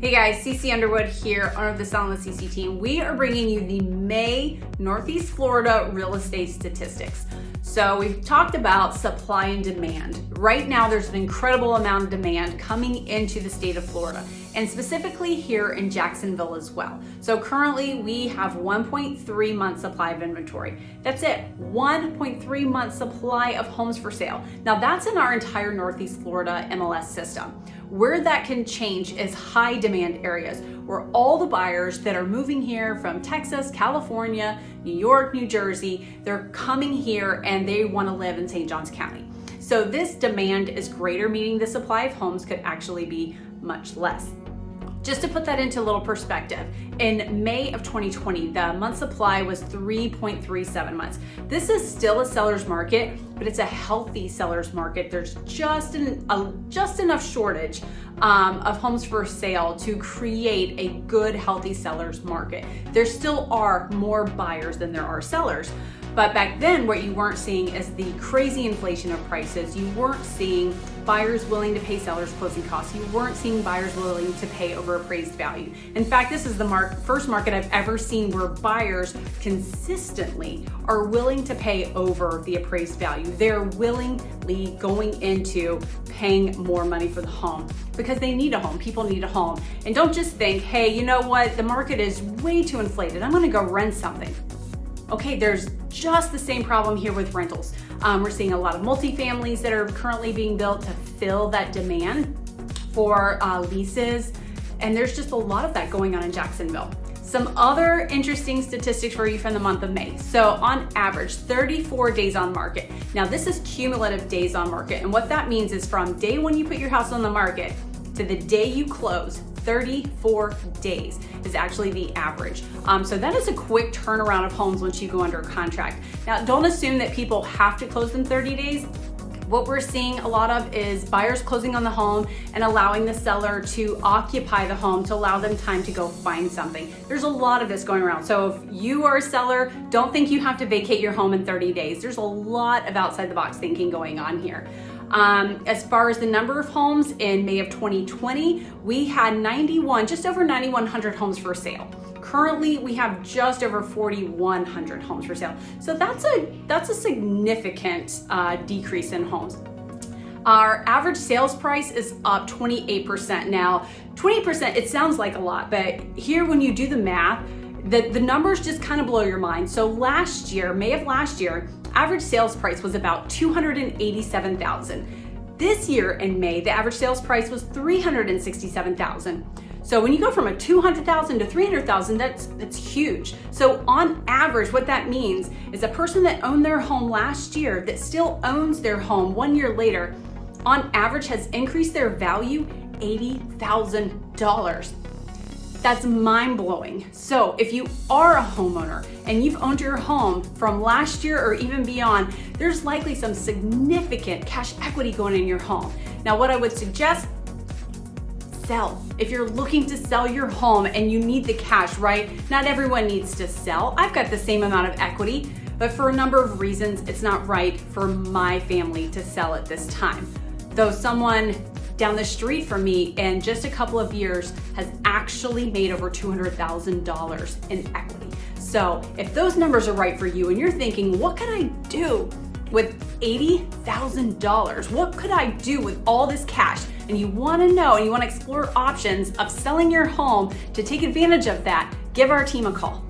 Hey guys, CC Underwood here, owner of the Selfless CC team. We are bringing you the May Northeast Florida real estate statistics. So we've talked about supply and demand. Right now, there's an incredible amount of demand coming into the state of Florida, and specifically here in Jacksonville as well. So currently we have 1.3 month supply of inventory. That's it, 1.3 month supply of homes for sale. Now that's in our entire Northeast Florida MLS system. Where that can change is high demand areas where all the buyers that are moving here from Texas, California, New York, New Jersey, they're coming here and they want to live in St. Johns County. So this demand is greater, meaning the supply of homes could actually be much less. Just to put that into a little perspective, in May of 2020, the month supply was 3.37 months. This is still a seller's market, but it's a healthy seller's market. There's just enough shortage of homes for sale to create a good, healthy seller's market. There still are more buyers than there are sellers. But back then, what you weren't seeing is the crazy inflation of prices. You weren't seeing buyers willing to pay sellers closing costs. You weren't seeing buyers willing to pay over appraised value. In fact, this is the first market I've ever seen where buyers consistently are willing to pay over the appraised value. They're willingly going into paying more money for the home because they need a home. People need a home. And don't just think, hey, you know what? The market is way too inflated. I'm gonna go rent something. Okay, there's just the same problem here with rentals. We're seeing a lot of multifamilies that are currently being built to fill that demand for leases, and there's just a lot of that going on in Jacksonville. Some other interesting statistics for you from the month of May. So on average, 34 days on market. Now this is cumulative days on market, and what that means is from day when you put your house on the market to the day you close, 34 days is actually the average. So that is a quick turnaround of homes once you go under a contract. Now, don't assume that people have to close in 30 days. What we're seeing a lot of is buyers closing on the home and allowing the seller to occupy the home to allow them time to go find something. There's a lot of this going around. So if you are a seller, don't think you have to vacate your home in 30 days. There's a lot of outside the box thinking going on here. As far as the number of homes in May of 2020, we had just over 9,100 homes for sale. Currently, we have just over 4,100 homes for sale. So that's a significant decrease in homes. Our average sales price is up 28%. Now, 28%, it sounds like a lot, but here when you do the math, the numbers just kind of blow your mind. So last year, May of last year, average sales price was about $287,000. This year in May, the average sales price was $367,000. So when you go from a $200,000 to $300,000, that's huge. So on average, what that means is a person that owned their home last year that still owns their home 1 year later, on average has increased their value $80,000. That's mind-blowing. So if you are a homeowner and you've owned your home from last year or even beyond, there's likely some significant cash equity going in your home. Now, what I would suggest, sell. If you're looking to sell your home and you need the cash, right? Not everyone needs to sell. I've got the same amount of equity, but for a number of reasons, it's not right for my family to sell at this time. Though someone down the street from me in just a couple of years has actually made over $200,000 in equity. So if those numbers are right for you and you're thinking, what could I do with $80,000? What could I do with all this cash? And you wanna know and you wanna explore options of selling your home to take advantage of that, give our team a call.